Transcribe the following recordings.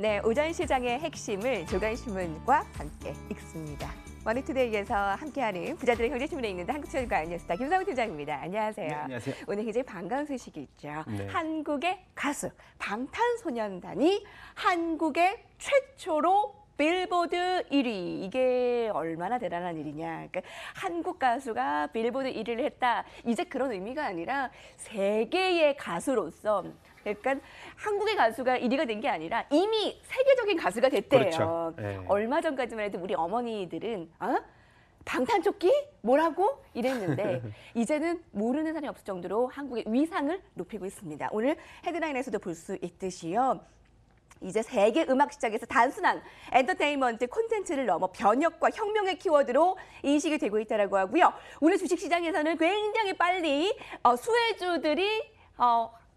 네, 오전 시장의 핵심을 조간신문과 함께 읽습니다. 머니투데이에서 함께하는 부자들의 경제신문에 있는데 한국체육관 뉴스타 김상훈 팀장입니다. 안녕하세요. 네, 안녕하세요. 오늘 굉장히 반가운 소식이 있죠. 네. 한국의 가수 방탄소년단이 한국의 최초로 빌보드 1위. 이게 얼마나 대단한 일이냐. 그러니까 한국 가수가 빌보드 1위를 했다. 이제 그런 의미가 아니라 세계의 가수로서 그러니까 한국의 가수가 1위가 된 게 아니라 이미 세계적인 가수가 됐대요. 그렇죠. 네. 얼마 전까지만 해도 우리 어머니들은 방탄조끼? 뭐라고? 이랬는데 이제는 모르는 사람이 없을 정도로 한국의 위상을 높이고 있습니다. 오늘 헤드라인에서도 볼 수 있듯이요. 이제 세계 음악 시장에서 단순한 엔터테인먼트 콘텐츠를 넘어 변혁과 혁명의 키워드로 인식이 되고 있다고 하고요. 오늘 주식시장에서는 굉장히 빨리 수혜주들이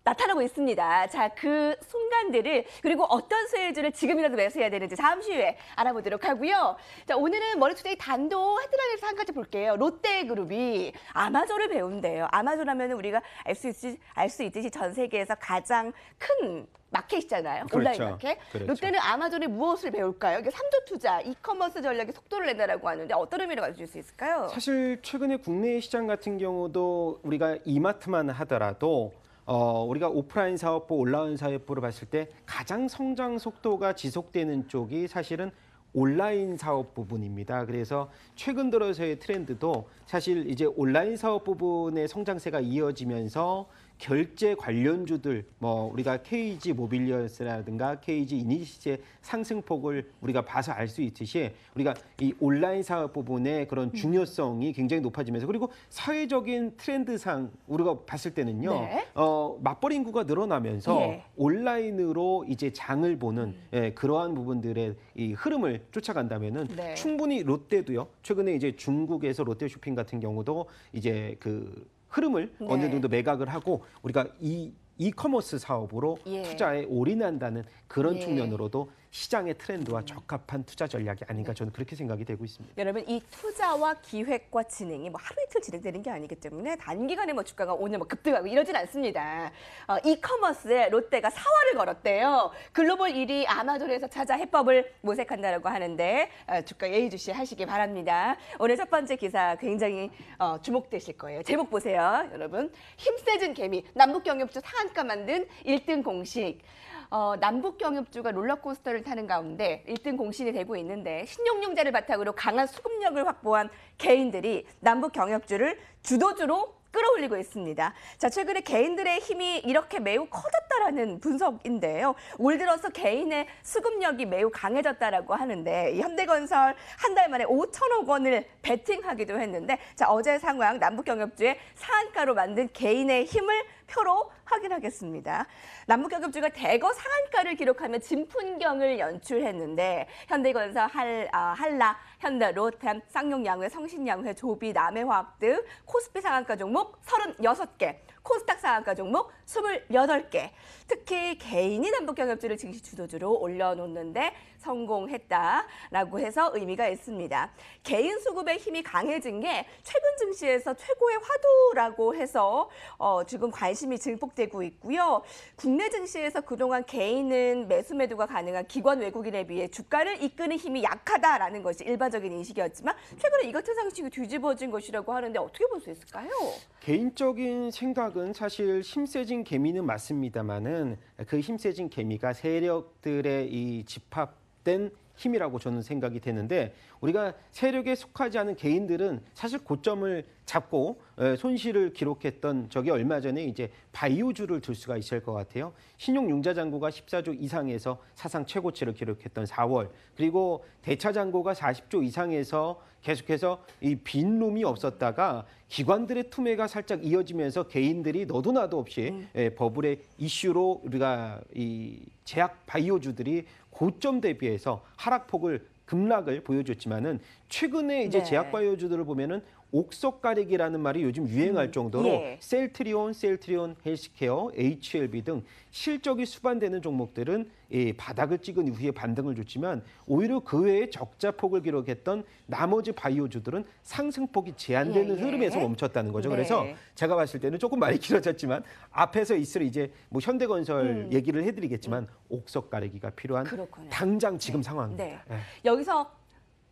나타나고 있습니다. 자, 그 순간들을 그리고 어떤 수혜주를 지금이라도 매수해야 되는지 잠시 후에 알아보도록 하고요. 자, 오늘은 머니투데이 단독 헤드라인에서 한 가지 볼게요. 롯데그룹이 아마존을 배운대요. 아마존 하면 우리가 알 수 있듯이 전 세계에서 가장 큰 마켓이잖아요. 온라인 그렇죠. 마켓. 그렇죠. 롯데는 아마존에 무엇을 배울까요? 이게 3조 투자, 이커머스 전략에 속도를 낸다라고 하는데 어떤 의미를 가질 수 있을까요? 사실 최근에 국내 시장 같은 경우도 우리가 이마트만 하더라도 우리가 오프라인 사업부, 온라인 사업부를 봤을 때 가장 성장 속도가 지속되는 쪽이 사실은 온라인 사업 부분입니다. 그래서 최근 들어서의 트렌드도 사실 이제 온라인 사업 부분의 성장세가 이어지면서 결제 관련주들 우리가 KG 모빌리언스라든가 KG 이니시스의 상승폭을 우리가 봐서 알 수 있듯이 우리가 이 온라인 사업 부분의 그런 중요성이 굉장히 높아지면서 그리고 사회적인 트렌드상 우리가 봤을 때는요. 네. 맞벌이 인구가 늘어나면서 예. 온라인으로 이제 장을 보는 그러한 부분들의 이 흐름을 쫓아간다면은 네. 충분히 롯데도요. 최근에 이제 중국에서 롯데 쇼핑 같은 경우도 이제 그 흐름을 네. 어느 정도 매각을 하고 우리가 이커머스 사업으로 예. 투자에 올인한다는 그런 예. 측면으로도 시장의 트렌드와 적합한 투자 전략이 아닌가 저는 그렇게 생각이 되고 있습니다. 여러분 이 투자와 기획과 진행이 하루 이틀 진행되는 게 아니기 때문에 단기간에 주가가 오늘 급등하고 이러진 않습니다. 이커머스에 롯데가 사활을 걸었대요. 글로벌 1위 아마존에서 찾아 해법을 모색한다라고 하는데 주가 예의주시하시기 바랍니다. 오늘 첫 번째 기사 굉장히 주목되실 거예요. 제목 보세요, 여러분. 힘세진 개미 남북경협주 상한가 만든 1등 공식. 남북경협주가 롤러코스터를 타는 가운데 1등 공신이 되고 있는데 신용융자를 바탕으로 강한 수급력을 확보한 개인들이 남북경협주를 주도주로 끌어올리고 있습니다. 자, 최근에 개인들의 힘이 이렇게 매우 커졌다라는 분석인데요. 올 들어서 개인의 수급력이 매우 강해졌다라고 하는데 이 현대건설 한 달 만에 5천억 원을 베팅하기도 했는데 자, 어제 상황 남북경협주의 상한가로 만든 개인의 힘을 표로 확인하겠습니다. 남북경협주가 대거 상한가를 기록하며 진풍경을 연출했는데 현대건설, 한라, 현대, 로템, 쌍용양회, 성신양회, 조비, 남해화학 등 코스피 상한가 종목 36개, 코스닥 상한가 종목 28개. 특히 개인이 남북경협주를 증시 주도주로 올려놓는데 성공했다라고 해서 의미가 있습니다. 개인 수급의 힘이 강해진 게 최근 증시에서 최고의 화두라고 해서 지금 관심이 증폭되고 있고요. 국내 증시에서 그동안 개인은 매수 매도가 가능한 기관 외국인에 비해 주가를 이끄는 힘이 약하다라는 것이 일반적인 인식이었지만 최근에 이 같은 상식이 뒤집어진 것이라고 하는데 어떻게 볼 수 있을까요? 개인적인 생각은 사실 힘세진 개미는 맞습니다만은 그 힘세진 개미가 세력들의 이 집합된 힘이라고 저는 생각이 되는데 우리가 세력에 속하지 않은 개인들은 사실 고점을 잡고 손실을 기록했던 적이 얼마 전에 이제 바이오주를 들 수가 있을 것 같아요. 신용융자잔고가 14조 이상에서 사상 최고치를 기록했던 4월 그리고 대차잔고가 40조 이상에서 계속해서 이 빈룸이 없었다가 기관들의 투매가 살짝 이어지면서 개인들이 너도 나도 없이 버블의 이슈로 우리가 이 제약 바이오주들이 고점 대비해서 하락폭을 급락을 보여줬지만은 최근에 이제 네. 제약바이오주들을 보면은 옥석 가리기라는 말이 요즘 유행할 정도로 예. 셀트리온, 헬스케어, HLB 등 실적이 수반되는 종목들은 바닥을 찍은 이후에 반등을 줬지만 오히려 그 외에 적자폭을 기록했던 나머지 바이오주들은 상승폭이 제한되는 예. 흐름에서 멈췄다는 거죠. 네. 그래서 제가 봤을 때는 조금 말이 길어졌지만 앞에서 있을 이제 뭐 현대건설 얘기를 해드리겠지만 옥석 가리기가 필요한 그렇군요. 당장 지금 상황입니다. 네. 예. 여기서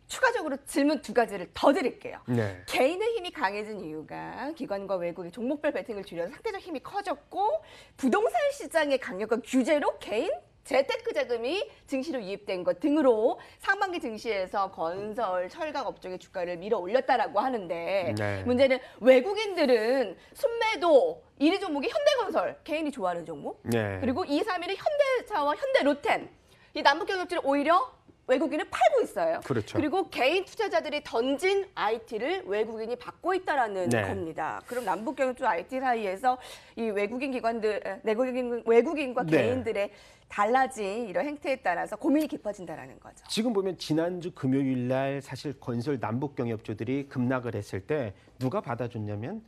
추가적으로 질문 두 가지를 더 드릴게요. 네. 개인의 힘이 강해진 이유가 기관과 외국의 종목별 베팅을 줄여서 상대적 힘이 커졌고 부동산 시장의 강력한 규제로 개인 재테크 자금이 증시로 유입된 것 등으로 상반기 증시에서 건설, 철강 업종의 주가를 밀어 올렸다라고 하는데 네. 문제는 외국인들은 순매도 1위 종목이 현대건설, 개인이 좋아하는 종목. 네. 그리고 2, 3위는 현대차와 현대로템. 이 남북경협지를 오히려 외국인은 팔고 있어요. 그렇죠. 그리고 개인 투자자들이 던진 IT를 외국인이 받고 있다라는 네. 겁니다. 그럼 남북경협주 IT 사이에서 이 외국인 기관들, 외국인과 네. 개인들의 달라진 이런 행태에 따라서 고민이 깊어진다라는 거죠. 지금 보면 지난주 금요일 날 사실 건설 남북 경협주들이 급락을 했을 때 누가 받아줬냐면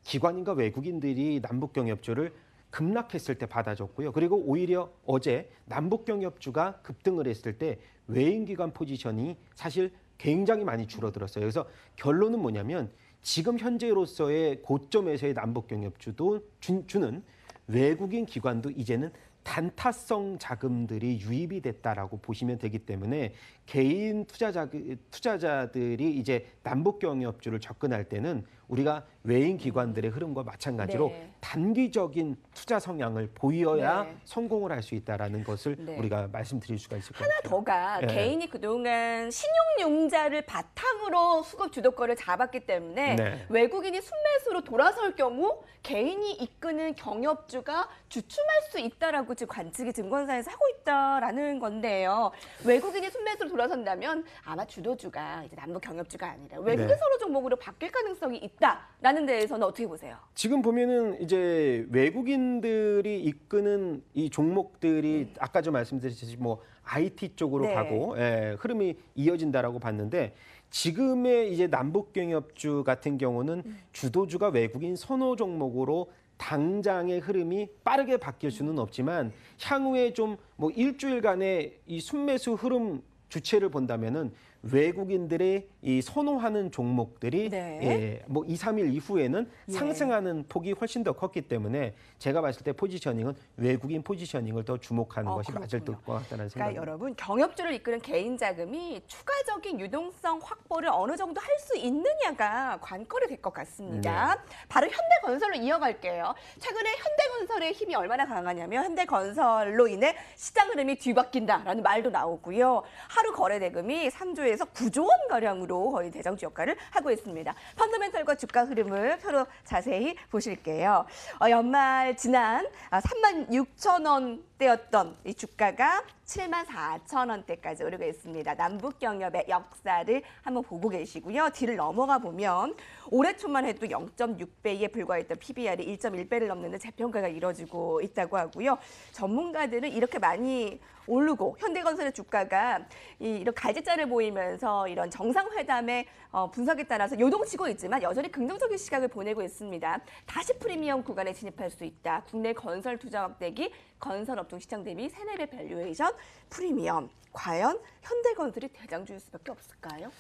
기관인가 외국인들이 남북 경협주를 급락했을 때 받아줬고요. 그리고 오히려 어제 남북 경협주가 급등을 했을 때 외인 기관 포지션이 사실 굉장히 많이 줄어들었어요. 그래서 결론은 뭐냐면 지금 현재로서의 고점에서의 남북 경협주도 주는 외국인 기관도 이제는 단타성 자금들이 유입이 됐다라고 보시면 되기 때문에 개인 투자자들이 이제 남북 경협주를 접근할 때는 우리가 외인 기관들의 흐름과 마찬가지로 네. 단기적인 투자 성향을 보여야 네. 성공을 할 수 있다라는 것을 네. 우리가 말씀드릴 수가 있을 것 하나 같아요. 더가 네. 개인이 그동안 신용융자를 바탕으로 수급 주도권을 잡았기 때문에 네. 외국인이 순매수로 돌아설 경우 개인이 이끄는 경협주가 주춤할 수 있다라고 지금 관측이 증권사에서 하고 있다라는 건데요. 외국인이 순매수로 돌아선다면 아마 주도주가 이제 남북 경협주가 아니라 외국인 네. 서로 종목으로 바뀔 가능성이 있다라는 데에서는 어떻게 보세요? 지금 보면은 이제 외국인들이 이끄는 이 종목들이 아까 좀 말씀드렸듯이 뭐 IT 쪽으로 네. 가고 흐름이 이어진다라고 봤는데 지금의 이제 남북경협주 같은 경우는 주도주가 외국인 선호 종목으로 당장의 흐름이 빠르게 바뀔 수는 없지만 향후에 좀 뭐 일주일간의 이 순매수 흐름 주체를 본다면은 외국인들의 이 선호하는 종목들이 네. 뭐 2, 3일 이후에는 예. 상승하는 폭이 훨씬 더 컸기 때문에 제가 봤을 때 포지셔닝은 외국인 포지셔닝을 더 주목하는 것이 맞을 그렇군요. 것 같다는 그러니까 생각입니다. 여러분 경협주를 이끄는 개인 자금이 추가적인 유동성 확보를 어느 정도 할 수 있느냐가 관건이 될 것 같습니다. 바로 현대건설로 이어갈게요. 최근에 현대건설의 힘이 얼마나 강하냐면 현대건설로 인해 시장 흐름이 뒤바뀐다라는 말도 나오고요. 하루 거래 대금이 3조에서 9조 원 가량으로 거의 대장주 역할을 하고 있습니다. 펀더멘털과 주가 흐름을 표로 자세히 보실게요. 연말 지난 36,000원대였던 이 주가가 74,000원대까지 오르고 있습니다. 남북경협의 역사를 한번 보고 계시고요. 뒤를 넘어가 보면 올해 초만 해도 0.6배에 불과했던 PBR이 1.1배를 넘는 재평가가 이뤄지고 있다고 하고요. 전문가들은 이렇게 많이 오르고 현대건설의 주가가 이런 갈지자를 보이면서 이런 정상회담의 분석에 따라서 요동치고 있지만 여전히 긍정적인 시각을 보내고 있습니다. 다시 프리미엄 구간에 진입할 수 있다. 국내 건설 투자 확대기 건설업종 시장 대비 3-4배 밸류에이션 프리미엄. 과연 현대건설이 대장주일 수밖에 없을까요?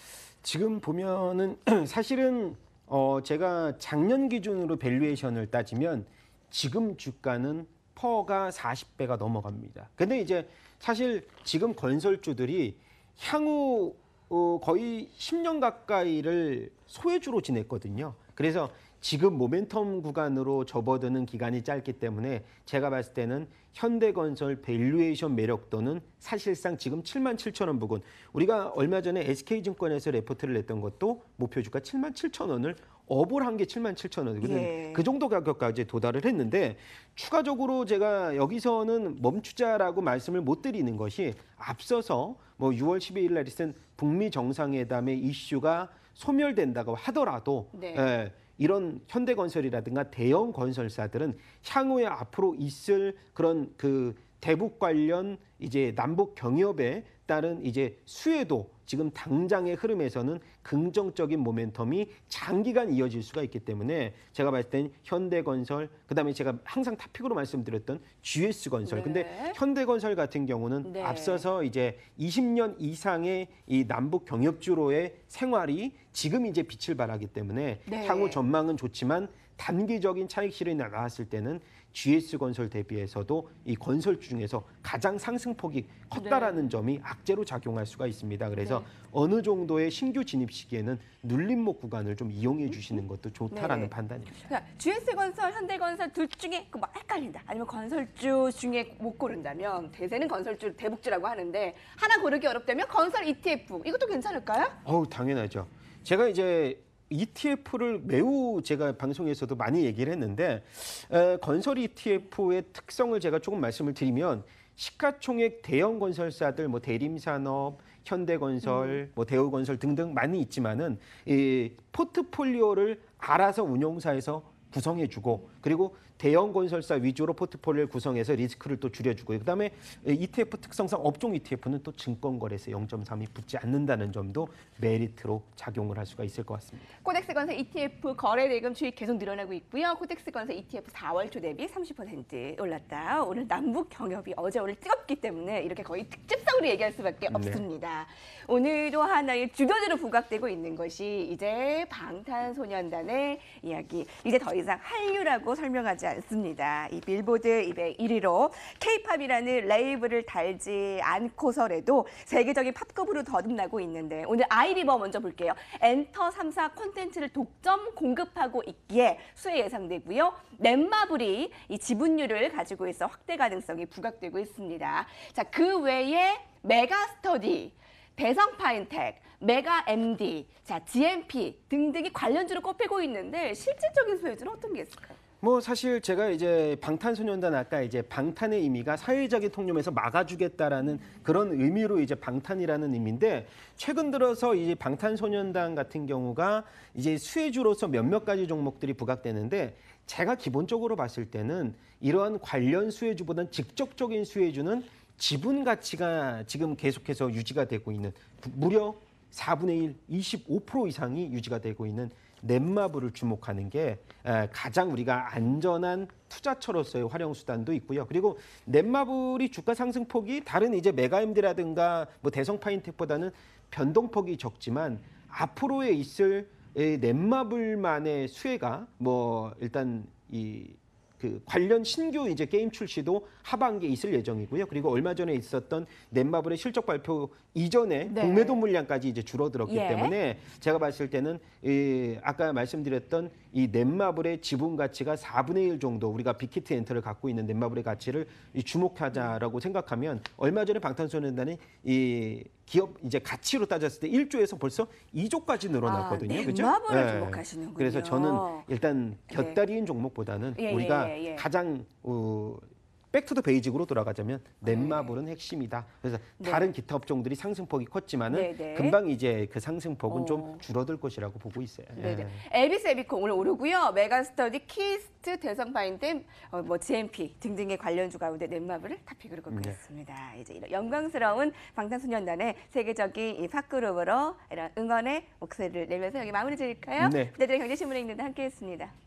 지금 보면은 사실은 제가 작년 기준으로 밸류에이션을 따지면 지금 주가는 퍼가 40배가 넘어갑니다. 근데 이제 사실 지금 건설주들이 향후 거의 10년 가까이를 소외주로 지냈거든요. 그래서 지금 모멘텀 구간으로 접어드는 기간이 짧기 때문에 제가 봤을 때는 현대건설 밸류에이션 매력도는 사실상 지금 77,000원 부근. 우리가 얼마 전에 SK증권에서 레포트를 냈던 것도 목표주가 77,000원을 업을 한 게 77,000원이거든요. 예. 그 정도 가격까지 도달을 했는데 추가적으로 제가 여기서는 멈추자라고 말씀을 못 드리는 것이 앞서서 뭐 6월 12일 날 있은 북미 정상회담의 이슈가 소멸된다고 하더라도 네. 이런 현대건설이라든가 대형 건설사들은 향후에 앞으로 있을 그런 그 대북 관련 이제 남북 경협에 따른 이제 수혜도 지금 당장의 흐름에서는 긍정적인 모멘텀이 장기간 이어질 수가 있기 때문에 제가 봤을 땐 현대건설, 그다음에 제가 항상 탑픽으로 말씀드렸던 GS건설. 네. 근데 현대건설 같은 경우는 네. 앞서서 이제 20년 이상의 이 남북 경협주로의 생활이 지금 이제 빛을 발하기 때문에 네. 향후 전망은 좋지만 단기적인 차익 실현이 나왔을 때는 GS건설 대비해서도 이 건설주 중에서 가장 상승폭이 컸다라는 점이 악재로 작용할 수가 있습니다. 그래서 네. 어느 정도의 신규 진입 시기에는 눌림목 구간을 좀 이용해 주시는 것도 좋다라는 네. 판단입니다. 그러니까 GS건설, 현대건설 둘 중에 뭐 헷갈린다. 아니면 건설주 중에 못 고른다면 대세는 건설주, 대북주라고 하는데 하나 고르기 어렵다면 건설 ETF 이것도 괜찮을까요? 당연하죠. 제가 이제 ETF를 매우 제가 방송에서도 많이 얘기를 했는데 건설 ETF의 특성을 제가 조금 말씀을 드리면 시가총액 대형 건설사들 뭐 대림산업, 현대건설, 뭐 대우건설 등등 많이 있지만은 이 포트폴리오를 알아서 운용사에서 구성해주고 그리고 대형 건설사 위주로 포트폴리오를 구성해서 리스크를 또 줄여주고 그다음에 ETF 특성상 업종 ETF는 또 증권거래세 0.3이 붙지 않는다는 점도 메리트로 작용을 할 수가 있을 것 같습니다. 코덱스건설 ETF 거래 대금 수익 계속 늘어나고 있고요. 코덱스건설 ETF 4월 초 대비 30% 올랐다. 오늘 남북 경협이 어제 오늘 뜨겁기 때문에 이렇게 거의 특집성으로 얘기할 수밖에 없습니다. 오늘도 하나의 주변으로 부각되고 있는 것이 이제 방탄소년단의 이야기. 이제 더 이상 한류라고 설명하지 않습니다. 이 빌보드 200 1위로 K-팝이라는 레이블을 달지 않고서라도 세계적인 팝급으로 거듭나고 있는데 오늘 아이리버 먼저 볼게요. 엔터 3사 콘텐츠를 독점 공급하고 있기에 수혜 예상되고요. 넷마블이 이 지분율을 가지고 있어 확대 가능성이 부각되고 있습니다. 자, 그 외에 메가스터디, 대성파인텍, 메가MD, 자, GMP 등등이 관련주로 꼽히고 있는데 실질적인 수혜주는 어떤 게 있을까요? 뭐 사실 제가 이제 방탄소년단 아까 이제 방탄의 의미가 사회적인 통념에서 막아주겠다라는 그런 의미로 이제 방탄이라는 의미인데 최근 들어서 이제 방탄소년단 같은 경우가 이제 수혜주로서 몇몇 가지 종목들이 부각되는데 제가 기본적으로 봤을 때는 이러한 관련 수혜주보다는 직접적인 수혜주는 지분 가치가 지금 계속해서 유지가 되고 있는 무려 4분의 1, 25% 이상이 유지가 되고 있는 넷마블을 주목하는 게 가장 우리가 안전한 투자처로서의 활용 수단도 있고요. 그리고 넷마블이 주가 상승폭이 다른 이제 메가MD라든가 뭐 대성파인텍보다는 변동폭이 적지만 앞으로에 있을 넷마블만의 수혜가 뭐 일단 그 관련 신규 이제 게임 출시도 하반기에 있을 예정이고요. 그리고 얼마 전에 있었던 넷마블의 실적 발표 이전에 네. 공매도 물량까지 이제 줄어들었기 예. 때문에 제가 봤을 때는 아까 말씀드렸던 이 넷마블의 지분 가치가 4분의 1 정도 우리가 빅히트 엔터를 갖고 있는 넷마블의 가치를 주목하자라고 생각하면 얼마 전에 방탄소년단이 이 기업 이제 가치로 따졌을 때 1조에서 벌써 2조까지 늘어났거든요. 그죠? 넷마블을 주목하시는군요. 그래서 저는 일단 네. 곁다리인 종목보다는 예, 우리가 예, 예. 가장 백투더 베이직으로 돌아가자면 넷마블은 핵심이다. 그래서 네. 다른 기타 업종들이 상승폭이 컸지만은 네, 네. 금방 이제 그 상승폭은 어. 좀 줄어들 것이라고 보고 있어요. 네네. 예. 엘비스 에비코 오늘 오르고요. 메가스터디, 키스트, 대성파인템, 뭐 GMP 등등의 관련주 가운데 넷마블을 탑픽으로 꼽고 있습니다. 이제 이런 영광스러운 방탄소년단의 세계적인 이 팝그룹으로 이런 응원의 목소리를 내면서 여기 마무리 드릴까요? 네. 부자들의 경제신문에 있는데 함께했습니다.